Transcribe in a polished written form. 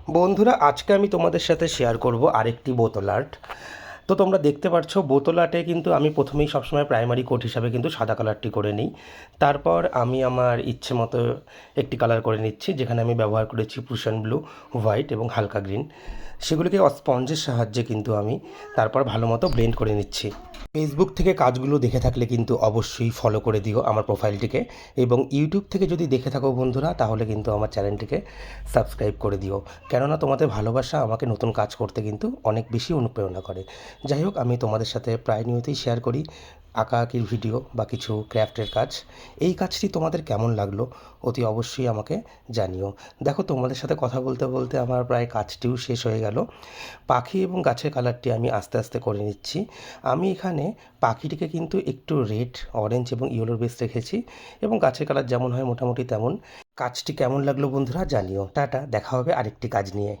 বন্ধুরা, আজকে আমি তোমাদের সাথে শেয়ার করব আরেকটি বোতল আর্ট। তো তোমরা দেখতে পাচ্ছ বোতল আর্টে কিন্তু আমি প্রথমেই সবসময় প্রাইমারি কোট হিসাবে কিন্তু সাদা কালারটি করে নিই। তারপর আমি আমার ইচ্ছে মতো একটি কালার করে নিচ্ছি, যেখানে আমি ব্যবহার করেছি প্রুশান ব্লু, হোয়াইট এবং হালকা গ্রিন। সেগুলিকে স্পঞ্জের সাহায্যে কিন্তু আমি তারপর ভালো মতো ব্লেন্ড করে নিচ্ছি। ফেসবুক থেকে কাজগুলো দেখে থাকলে কিন্তু অবশ্যই ফলো করে দিও আমার প্রোফাইলটিকে, এবং ইউটিউব থেকে যদি দেখে থাকো বন্ধুরা, তাহলে কিন্তু আমার চ্যানেলটিকে সাবস্ক্রাইব করে দিও। কেননা তোমাদের ভালোবাসা আমাকে নতুন কাজ করতে কিন্তু অনেক বেশি অনুপ্রেরণা করে। যাই হোক, আমি তোমাদের সাথে প্রায় নিয়তই শেয়ার করি আঁকাআঁকির ভিডিও বা কিছু ক্রাফটের কাজ। এই কাজটি তোমাদের কেমন লাগলো অতি অবশ্যই আমাকে জানিও। দেখো, তোমাদের সাথে কথা বলতে বলতে আমার প্রায় কাজটিও শেষ হয়ে গেল। পাখি এবং গাছের কালারটি আমি আস্তে আস্তে করে নিচ্ছি। আমি এখানে পাখিটিকে কিন্তু একটু রেড, অরেঞ্জ এবং ইয়েলোর বেস রেখেছি, এবং গাছের কালার যেমন হয় মোটামুটি তেমন। কাজটি কেমন লাগলো বন্ধুরা জানিও। টাটা, দেখা হবে আরেকটি কাজ নিয়ে।